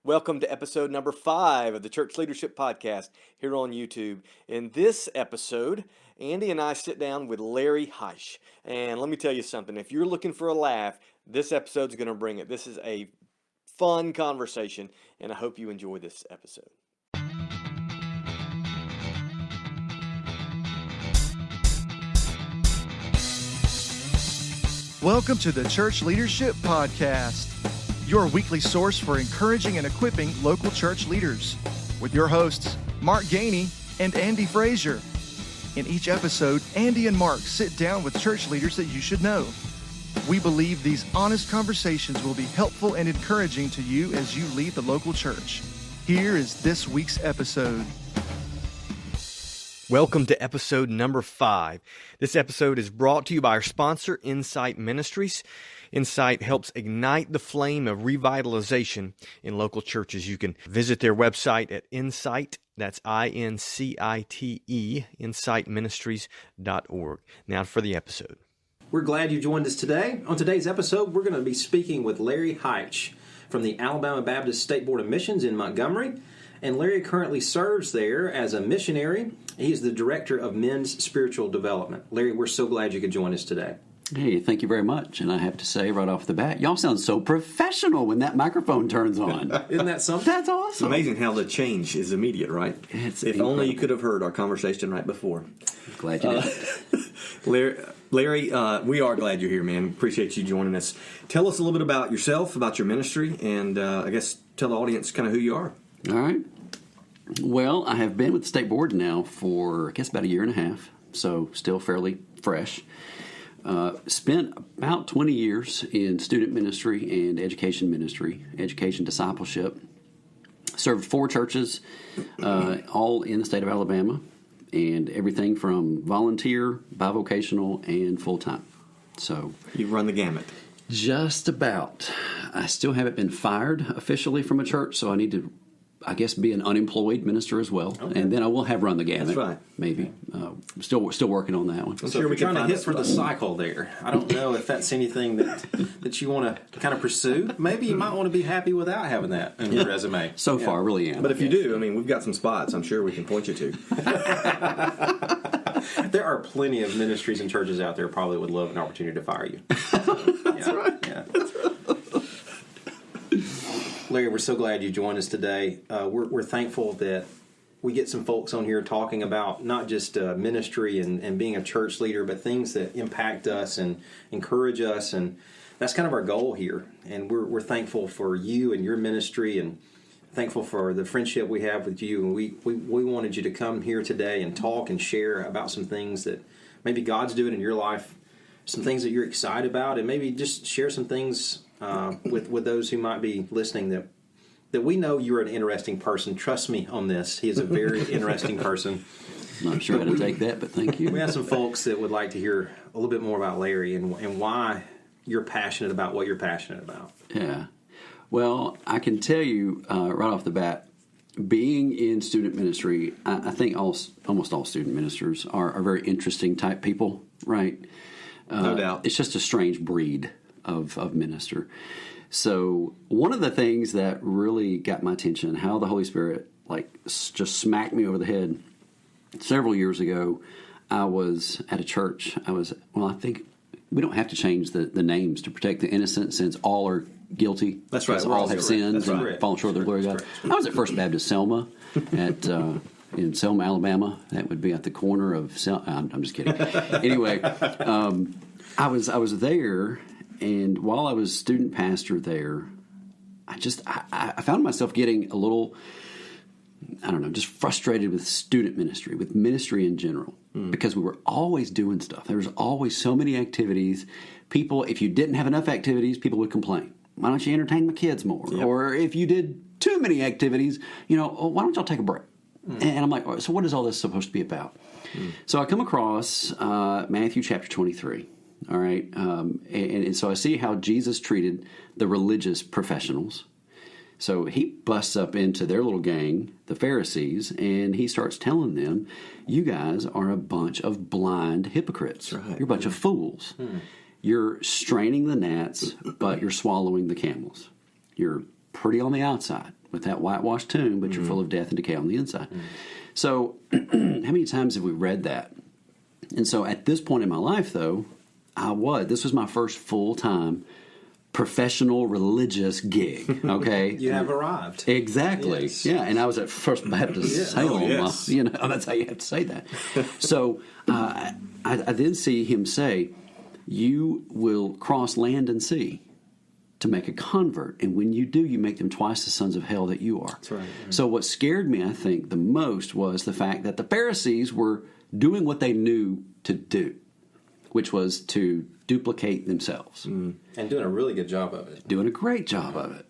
Welcome to episode number 5 of the Church Leadership Podcast here on YouTube. In this episode, Andy and I sit down with Larry Hyche. And let me tell you something, if you're looking for a laugh, this episode's going to bring it. This is a fun conversation, and I hope you enjoy this episode. Welcome to the Church Leadership Podcast, your weekly source for encouraging and equipping local church leaders, with your hosts, Mark Gainey and Andy Frazier. In each episode, Andy and Mark sit down with church leaders that you should know. We believe these honest conversations will be helpful and encouraging to you as you lead the local church. Here is this week's episode. Welcome to episode number 5. This episode is brought to you by our sponsor, Insight Ministries. Insight helps ignite the flame of revitalization in local churches. You can visit their website at Insight, that's I-N-C-I-T-E, insightministries.org. Now for the episode. We're glad you joined us today. On today's episode, we're going to be speaking with Larry Hyche from the Alabama Baptist State Board of Missions in Montgomery. And Larry currently serves there as a missionary. He is the Director of Men's Spiritual Development. Larry, we're so glad you could join us today. Hey, thank you very much. And I have to say right off the bat, y'all sound so professional when that microphone turns on. Isn't that something? That's awesome. It's amazing how the change is immediate, right? It's if incredible. only you could have heard our conversation right before. Glad you did. Larry, we are glad you're here, man. Appreciate you joining us. Tell us a little bit about yourself, about your ministry, and I guess tell the audience kind of who you are. All right. Well, I have been with the State Board now for, I guess, about a year and a half, so still fairly fresh. Spent about 20 years in student ministry and education discipleship. Served 4 churches, all in the state of Alabama, and everything from volunteer, bivocational, and full-time. So You've run the gamut. just about. I still haven't been fired officially from a church, so I need to, I guess, be an unemployed minister as well. Okay. And then I will have run the gamut. That's right. Maybe. Still working on that one. So if you're trying to hit for the cycle there, I don't know if that's anything that you want to kind of pursue. Maybe you might want to be happy without having that in your resume. So far, I really am. But if you do, I mean, we've got some spots I'm sure we can point you to. There are plenty of ministries and churches out there probably would love an opportunity to fire you. That's right. Yeah. Larry, we're so glad you joined us today. We're thankful that we get some folks on here talking about not just ministry and being a church leader, but things that impact us and encourage us. And that's kind of our goal here. And we're thankful for you and your ministry, and thankful for the friendship we have with you. And we wanted you to come here today and talk and share about some things that maybe God's doing in your life, some things that you're excited about, and maybe just share some things with those who might be listening that we know you're an interesting person. Trust me on this. He is a very interesting person. Not sure how to take that, but thank you. We have some folks that would like to hear a little bit more about Larry and why you're passionate about what you're passionate about. Yeah. Well, I can tell you right off the bat, being in student ministry, I think almost all student ministers are very interesting type people, right? No doubt. It's just a strange breed of minister. So one of the things that really got my attention, how the Holy Spirit just smacked me over the head several years ago, I was at a church. I think we don't have to change the names to protect the innocent, since all are guilty. That's right. All have sinned and fallen short of the glory of God. I was at First Baptist Selma in Selma, Alabama. That would be at the corner of Selma. I'm just kidding. Anyway, I was there, and while I was student pastor there, I found myself getting a little, just frustrated with student ministry, with ministry in general, because we were always doing stuff. There was always so many activities. People, if you didn't have enough activities, people would complain. Why don't you entertain my kids more? Yep. Or if you did too many activities, why don't y'all take a break? And I'm like, so what is all this supposed to be about? So I come across Matthew chapter 23. All right. And so I see how Jesus treated the religious professionals. So he busts up into their little gang, the Pharisees, and he starts telling them, you guys are a bunch of blind hypocrites. Right. You're a bunch of fools. You're straining the gnats, but you're swallowing the camels. You're pretty on the outside, with that whitewashed tomb, but you're full of death and decay on the inside. So how many times have we read that? And so at this point in my life, though, this was my first full-time professional religious gig, okay? You have arrived. Exactly. Yes. Yeah, and I was at First Baptist Salem. yes. That's how you have to say that. So I then see him say, you will cross land and sea to make a convert, and when you do, you make them twice the sons of hell that you are. That's right. So what scared me, I think, the most was the fact that the Pharisees were doing what they knew to do, which was to duplicate themselves. And doing a really good job of it. Doing a great job of it.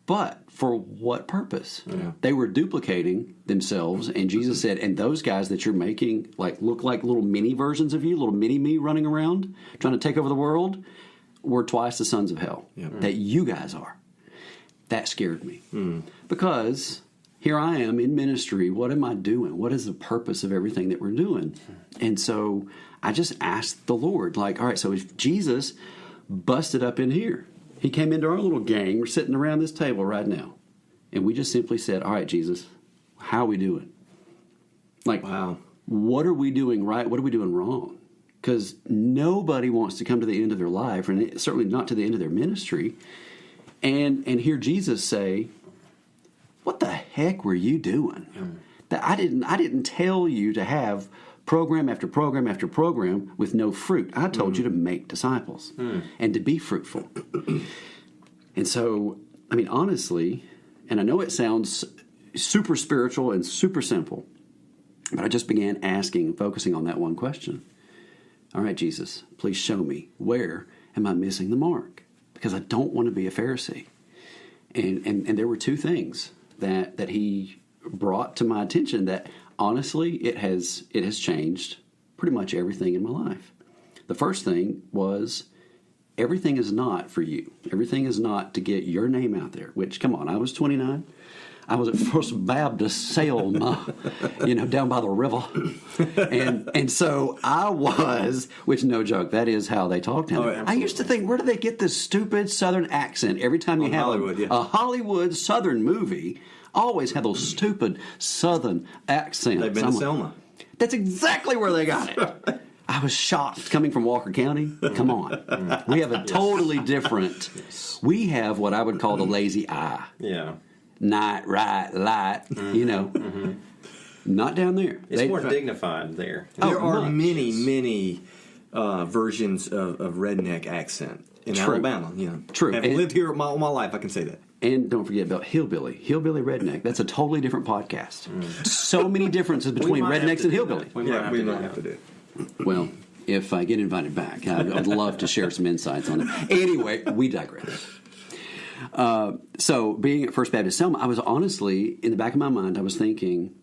But for what purpose? They were duplicating themselves, and Jesus said, and those guys that you're making look like little mini versions of you, little mini me running around, trying to take over the world, were twice the sons of hell that you guys are. That scared me. Because here I am in ministry. What am I doing? What is the purpose of everything that we're doing? And so I just asked the Lord, all right, so if Jesus busted up in here, he came into our little gang, we're sitting around this table right now, and we just simply said, all right, Jesus, how are we doing? Wow. What are we doing right? What are we doing wrong? Because nobody wants to come to the end of their life, and certainly not to the end of their ministry, and hear Jesus say, what the heck were you doing? That I didn't tell you to have program after program after program with no fruit. I told you to make disciples and to be fruitful. And so, honestly, and I know it sounds super spiritual and super simple, but I just began asking and focusing on that one question. All right, Jesus, please show me, where am I missing the mark? Because I don't want to be a Pharisee. And there were two things that he brought to my attention that honestly it has changed pretty much everything in my life. The first thing was, everything is not for you. Everything is not to get your name out there, which, come on, I was 29. I was at First Baptist Salem, down by the river. And so I was, which no joke, that is how they talk down there. I used to think, where do they get this stupid Southern accent? Every time you have Hollywood, a Hollywood Southern movie, always have those stupid Southern accents. They've been to Selma. That's exactly where they got it. I was shocked coming from Walker County. Come on. We have a totally different, we have what I would call the lazy eye. Yeah. Night, right, light, Not down there. It's more dignified there. There are much. many versions of redneck accent in Alabama. True. Having lived here all my life, I can say that. And don't forget about hillbilly redneck. That's a totally different podcast. So many differences between rednecks and hillbilly. We might have to do it. Well, if I get invited back, I'd love to share some insights on it. Anyway, we digress. So being at First Baptist Selma, I was honestly, in the back of my mind, I was thinking,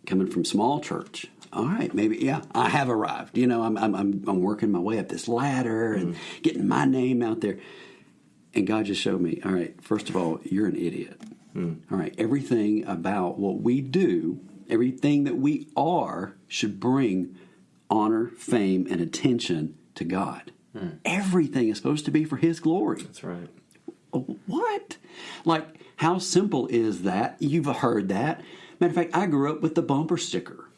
coming from small church, all right, maybe, I have arrived. I'm working my way up this ladder and getting my name out there. And God just showed me, all right, first of all, you're an idiot. All right, everything about what we do, everything that we are, should bring honor, fame, and attention to God. Everything is supposed to be for His glory. That's right. What? How simple is that? You've heard that. Matter of fact, I grew up with the bumper sticker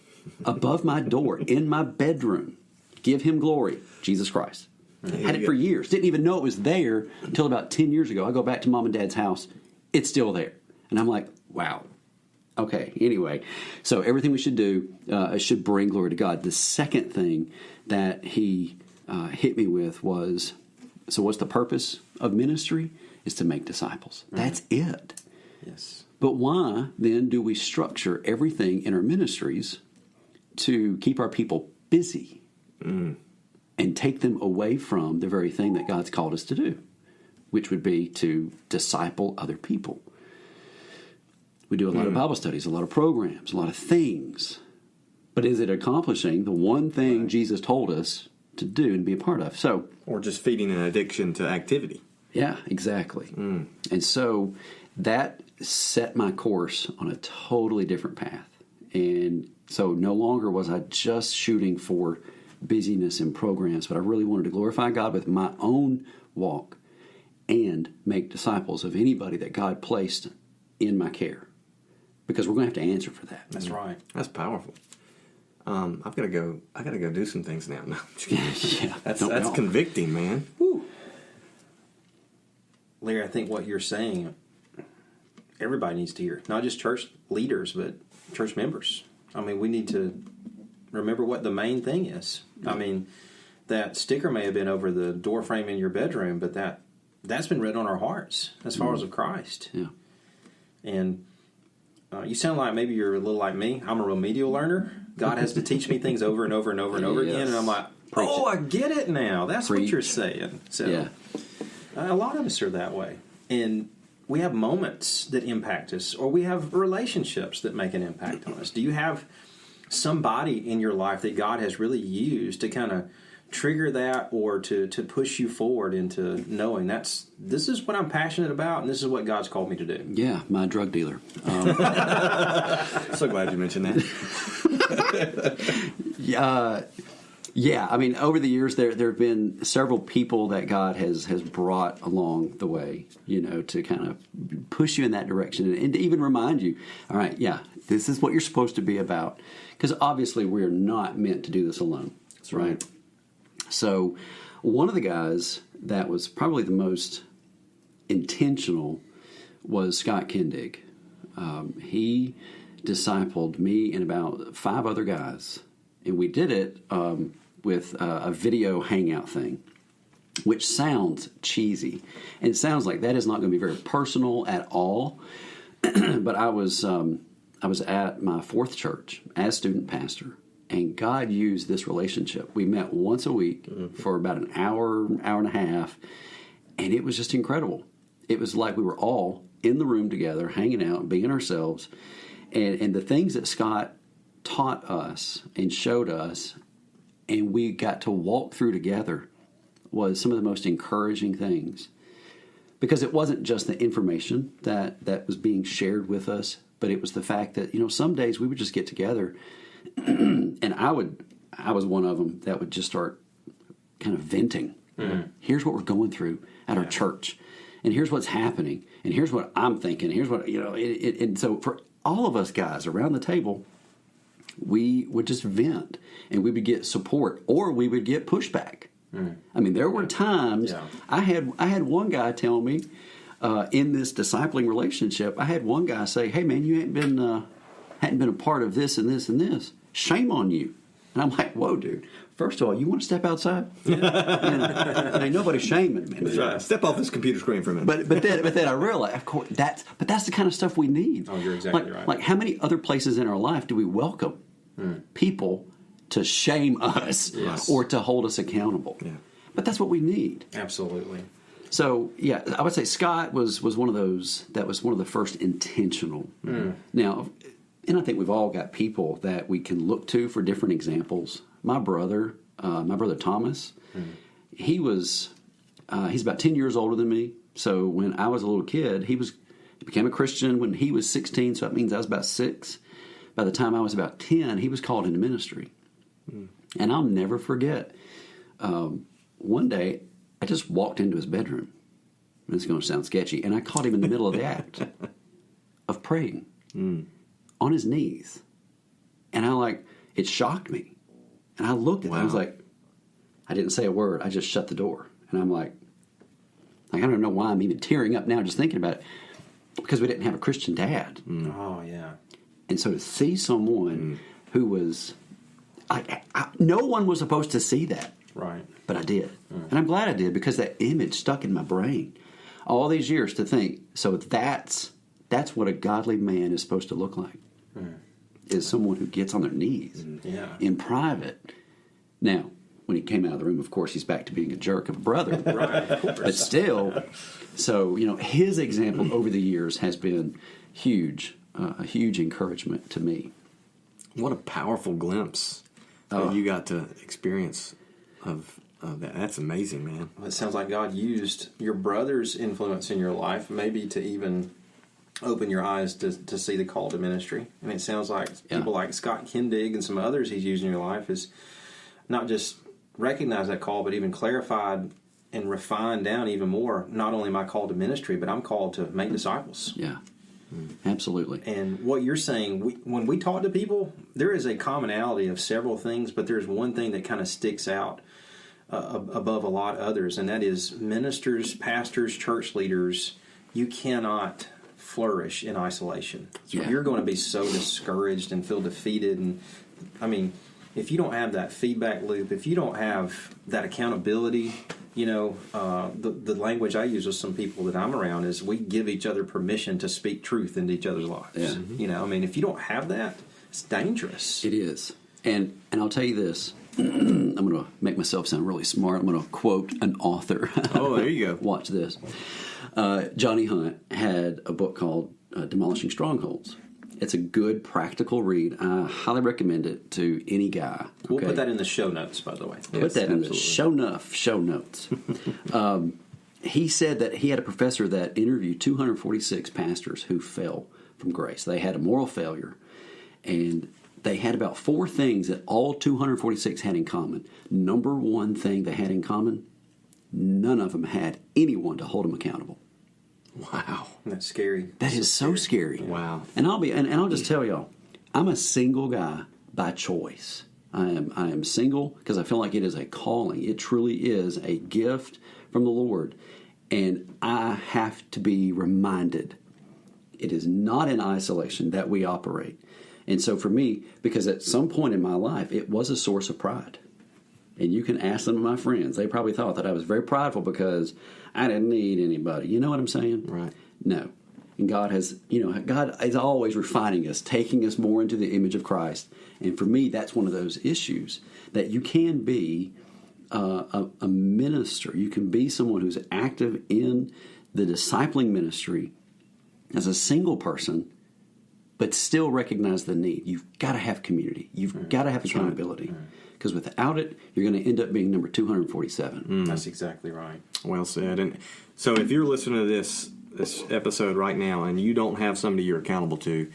above my door in my bedroom. Give Him glory, Jesus Christ. Had it for years. Didn't even know it was there until about 10 years ago. I go back to Mom and Dad's house. It's still there. And I'm like, wow. Okay, anyway. So everything we should do should bring glory to God. The second thing that he hit me with was, so what's the purpose of ministry? Is to make disciples. That's it. Yes. But why then do we structure everything in our ministries to keep our people busy and take them away from the very thing that God's called us to do, which would be to disciple other people? We do a lot of Bible studies, a lot of programs, a lot of things. But is it accomplishing the one thing Jesus told us to do and be a part of? So, or just feeding an addiction to activity. Yeah, exactly. And so that set my course on a totally different path. And so no longer was I just shooting for busyness and programs, but I really wanted to glorify God with my own walk and make disciples of anybody that God placed in my care, because we're going to have to answer for that. That's right. That's powerful. I've got to go. I got to go do some things now. No, Yeah, that's convicting, man. Woo. Larry, I think what you're saying, everybody needs to hear. Not just church leaders, but church members. I mean, we need to remember what the main thing is. I mean, that sticker may have been over the door frame in your bedroom, but that's been written on our hearts as far as of Christ. Yeah. And you sound like maybe you're a little like me. I'm a remedial learner. God has to teach me things over and over and over and over again, and I'm like, oh, I get it now. That's what you're saying. So a lot of us are that way. And we have moments that impact us, or we have relationships that make an impact on us. Do you have somebody in your life that God has really used to kind of trigger that, or to push you forward into knowing this is what I'm passionate about, and this is what God's called me to do? Yeah, my drug dealer. So glad you mentioned that. Yeah. I mean, over the years, there have been several people that God has brought along the way, to kind of push you in that direction and to even remind you, all right, this is what you're supposed to be about. Because obviously, we are not meant to do this alone. That's right. So one of the guys that was probably the most intentional was Scott Kindig. He discipled me and about 5 other guys, and we did it with a video hangout thing, which sounds cheesy, and it sounds like that is not going to be very personal at all. But I was at my 4th church as student pastor, and God used this relationship. We met once a week for about an hour and a half, and it was just incredible. It was like we were all in the room together, hanging out, being ourselves, and the things that Scott taught us and showed us, and we got to walk through together, was some of the most encouraging things. Because it wasn't just the information that was being shared with us, but it was the fact that, some days we would just get together, and I was one of them that would just start kind of venting. Here's what we're going through at our church, and here's what's happening, and here's what I'm thinking, here's what, and so for all of us guys around the table, we would just vent, and we would get support, or we would get pushback. I mean, there were times I had one guy tell me in this discipling relationship, I had one guy say, "Hey man, you hadn't been a part of this and this and this. Shame on you." And I'm like, "Whoa, dude! First of all, you want to step outside? Ain't nobody shaming me. That's right. Step off this computer screen for a minute." But then I realized, of course, that's the kind of stuff we need. Oh, you're exactly right. Like, how many other places in our life do we welcome people to shame us or to hold us accountable? Yeah. But that's what we need. Absolutely. So, I would say Scott was one of those that was one of the first intentional. Now, and I think we've all got people that we can look to for different examples. My brother Thomas, he's about 10 years older than me. So when I was a little kid, he became a Christian when he was 16, so that means I was about 6. By the time I was about 10, he was called into ministry. And I'll never forget, one day, I just walked into his bedroom. This is going to sound sketchy. And I caught him in the middle of the act of praying on his knees. And it shocked me. And I looked at him. I was like, I didn't say a word. I just shut the door. And I'm like, I don't know why I'm even tearing up now just thinking about it. Because we didn't have a Christian dad. Oh, yeah. And so to see someone who was, no one was supposed to see that. Right. But I did. And I'm glad I did, because that image stuck in my brain all these years to think, so that's what a godly man is supposed to look like, is someone who gets on their knees in private. Now, when he came out of the room, of course, he's back to being a jerk of a brother. Right, of course. But still, so, his example over the years has been huge, a huge encouragement to me. What a powerful glimpse that you got to experience of that. That's amazing, man. Well, it sounds like God used your brother's influence in your life maybe to even open your eyes to see the call to ministry. And it sounds like people like Scott Kindig and some others he's used in your life is not just recognize that call, but even clarified and refined down even more. Not only am I called to ministry, but I'm called to make disciples. Yeah. Absolutely. And what you're saying, when we talk to people, there is a commonality of several things, but there's one thing that kind of sticks out above a lot others, and that is ministers, pastors, church leaders. You cannot flourish in isolation. Yeah. You're going to be so discouraged and feel defeated. And I mean, if you don't have that feedback loop, if you don't have that accountability, the language I use with some people that I'm around is we give each other permission to speak truth into each other's lives. Yeah. Mm-hmm. If you don't have that, it's dangerous. It is. And I'll tell you this. I'm going to make myself sound really smart. I'm going to quote an author. Oh, there you go. Watch this. Johnny Hunt had a book called Demolishing Strongholds. It's a good, practical read. I highly recommend it to any guy. We'll put that in the show notes, by the way. Put that in the show notes. He said that he had a professor that interviewed 246 pastors who fell from grace. They had a moral failure, and they had about 4 things that all 246 had in common. Number one thing they had in common, none of them had anyone to hold them accountable. Wow, that's scary. That is so scary. Wow. And I'll just tell y'all, I'm a single guy by choice. I am single because I feel like it is a calling. It truly is a gift from the Lord, and I have to be reminded it is not in isolation that we operate. And so for me, because at some point in my life, it was a source of pride. And you can ask some of my friends. They probably thought that I was very prideful because I didn't need anybody. You know what I'm saying? Right. No. And God God is always refining us, taking us more into the image of Christ. And for me, that's one of those issues that you can be a minister. You can be someone who's active in the discipling ministry as a single person, but still recognize the need. You've got to have community. You've got to have accountability. Because without it, you're going to end up being number 247. That's exactly right. Well said. And so if you're listening to this episode right now and you don't have somebody you're accountable to,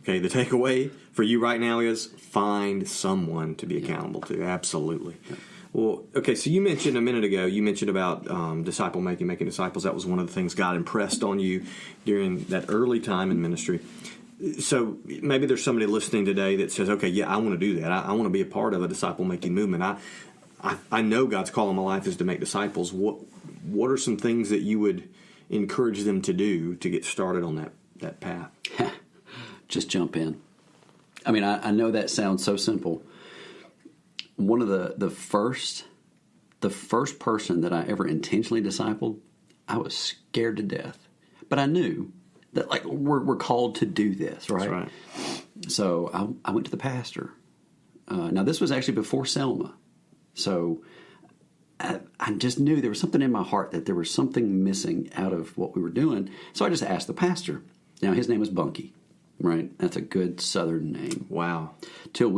okay, the takeaway for you right now is find someone to be accountable to. Absolutely. Yeah. Well, okay, so you mentioned a minute ago, about disciple making disciples. That was one of the things God impressed on you during that early time in ministry. So maybe there's somebody listening today that says, okay, yeah, I want to do that. I want to be a part of a disciple-making movement. I know God's call in my life is to make disciples. What are some things that you would encourage them to do to get started on that path? Just jump in. I mean, I know that sounds so simple. One of the first person that I ever intentionally discipled, I was scared to death. But I knew that we're called to do this, right? That's right. So I went to the pastor. Now this was actually before Selma, so I just knew there was something in my heart that there was something missing out of what we were doing. So I just asked the pastor. Now his name was Bunky, right? That's a good Southern name. Wow. Till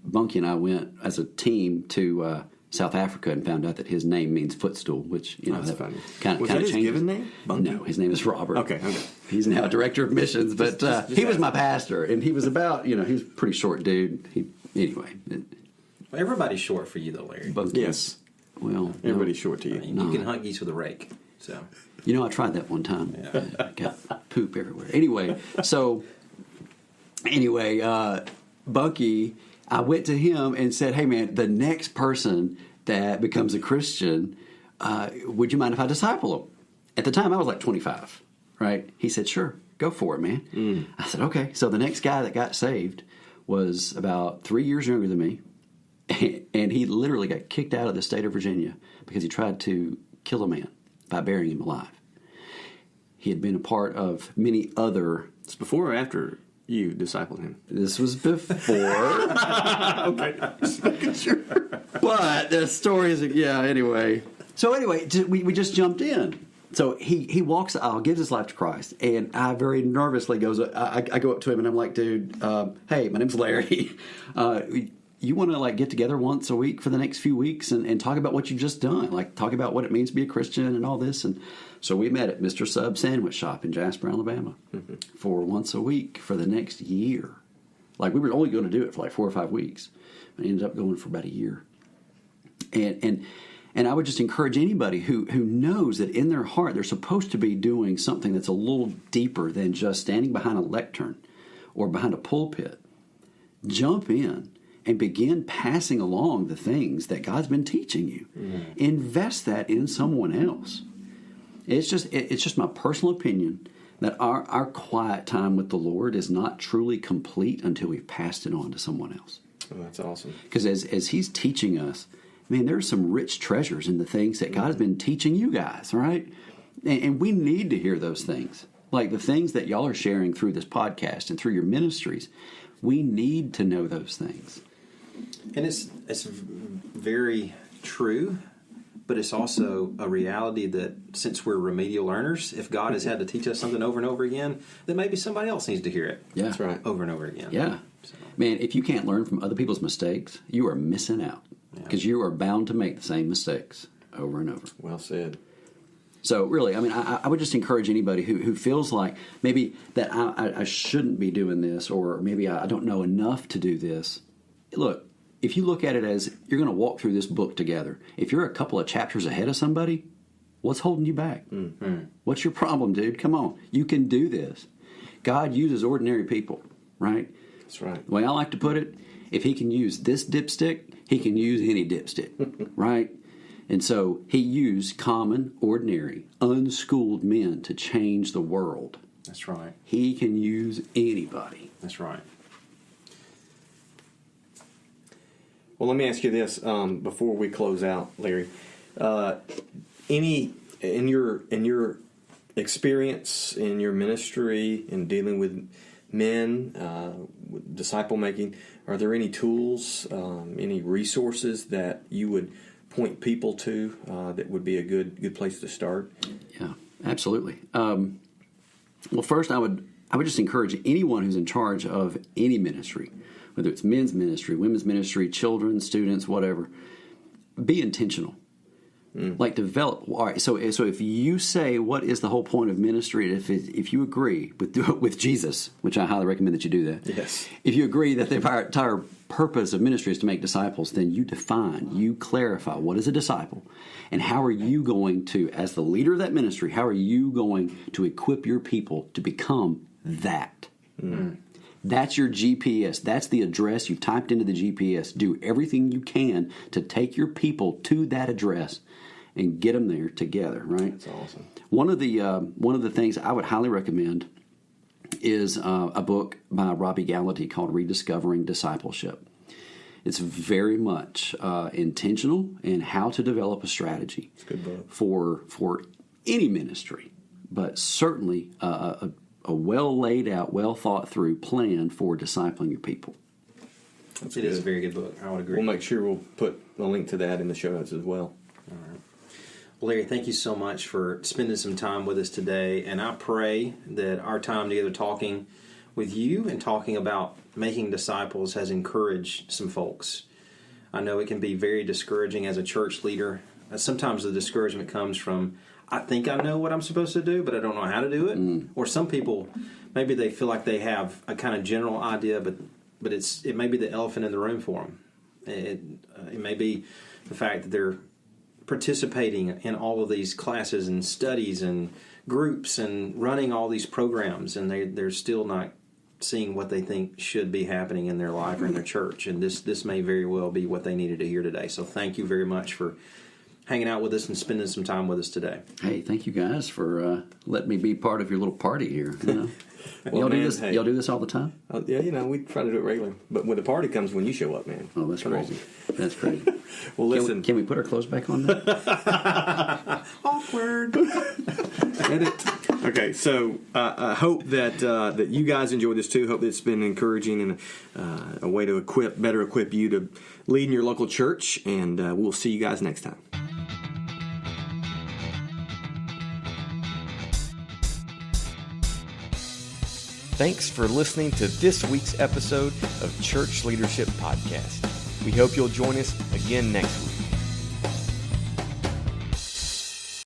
Bunky and I went as a team to South Africa and found out that his name means footstool, which that's funny. Kind of his changes. Given name? Bunky? No, his name is Robert. Okay. He's now director of missions, but he was my pastor, and he was about he was a pretty short dude. Everybody's short for you, though, Larry. Bunky. Yes. Well, everybody's short to you. You can hunt geese with a rake. So I tried that one time. Yeah. Got poop everywhere. Anyway, Bunky, I went to him and said, hey, man, the next person that becomes a Christian, would you mind if I disciple them? At the time, I was like 25, right? He said, sure, go for it, man. I said, okay. So the next guy that got saved was about 3 years younger than me, and he literally got kicked out of the state of Virginia because he tried to kill a man by burying him alive. He had been a part of many other... It's before or after you discipled him? This was before. Okay. Sure. But the story is, anyway. So anyway, we just jumped in. So he walks the aisle, gives his life to Christ, and I very nervously I go up to him and I'm like, dude, hey, my name's Larry. You want to get together once a week for the next few weeks and talk about what you've just done, talk about what it means to be a Christian and all this. And so we met at Mr. Sub Sandwich Shop in Jasper, Alabama, for once a week for the next year. We were only going to do it for 4 or 5 weeks. I ended up going for about a year. And And I would just encourage anybody who knows that in their heart they're supposed to be doing something that's a little deeper than just standing behind a lectern or behind a pulpit. Jump in and begin passing along the things that God's been teaching you. Invest that in someone else. It's just my personal opinion that our quiet time with the Lord is not truly complete until we've passed it on to someone else. Oh, that's awesome. Because as He's teaching us, man, there's some rich treasures in the things that God has been teaching you guys, right? And we need to hear those things. Like the things that y'all are sharing through this podcast and through your ministries. We need to know those things. And it's very true, but it's also a reality that since we're remedial learners, if God has had to teach us something over and over again, then maybe somebody else needs to hear it. Yeah. That's right. Over and over again. Yeah. So. Man, if you can't learn from other people's mistakes, you are missing out. Because you are bound to make the same mistakes over and over. Well said. So really, I mean, I would just encourage anybody who feels like maybe that I shouldn't be doing this, or maybe I don't know enough to do this. Look, if you look at it as you're going to walk through this book together, if you're a couple of chapters ahead of somebody, what's holding you back? Mm-hmm. What's your problem, dude? Come on. You can do this. God uses ordinary people, right? That's right. The way I like to put it, if He can use this dipstick, He can use any dipstick, right? And so He used common, ordinary, unschooled men to change the world. That's right. He can use anybody. That's right. Well, let me ask you this before we close out, Larry. Any in your experience in your ministry in dealing with men, with disciple making, are there any tools, any resources that you would point people to that would be a good place to start? Yeah, absolutely. Well, first, I would just encourage anyone who's in charge of any ministry, whether it's men's ministry, women's ministry, children, students, whatever, be intentional. Like develop. All right. So if you say what is the whole point of ministry, if you agree with Jesus, which I highly recommend that you do that. Yes. If you agree that the entire purpose of ministry is to make disciples, then you define, you clarify what is a disciple, and how are you going to, as the leader of that ministry, how are you going to equip your people to become that? That's your GPS. That's the address you typed into the GPS. Do everything you can to take your people to that address and get them there together, right? That's awesome. One of the things I would highly recommend is a book by Robbie Gallaty called Rediscovering Discipleship. It's very much intentional in how to develop a strategy. It's a good book. For any ministry, but certainly a well laid out, well thought through plan for discipling your people. It is a very good book. I would agree. We'll make sure we'll put a link to that in the show notes as well. All right. Well, Larry, thank you so much for spending some time with us today. And I pray that our time together talking with you and talking about making disciples has encouraged some folks. I know it can be very discouraging as a church leader. Sometimes the discouragement comes from, I think I know what I'm supposed to do, but I don't know how to do it. Or some people, maybe they feel like they have a kind of general idea, but it may be the elephant in the room for them. It may be the fact that they're participating in all of these classes and studies and groups and running all these programs, and they're still not seeing what they think should be happening in their life or in their church. And this may very well be what they needed to hear today. So thank you very much for hanging out with us and spending some time with us today. Hey, thank you guys for letting me be part of your little party here. You know? Well, y'all man, do this. hey. Y'all do this all the time? Yeah, we try to do it regularly. But when the party comes, when you show up, man. Oh, that's Come crazy. on. That's crazy. Well, listen. Can we put our clothes back on now? Awkward. Edit. Okay, so I hope that you guys enjoyed this too. Hope that it's been encouraging and a way to better equip you to lead in your local church. And we'll see you guys next time. Thanks for listening to this week's episode of Church Leadership Podcast. We hope you'll join us again next week.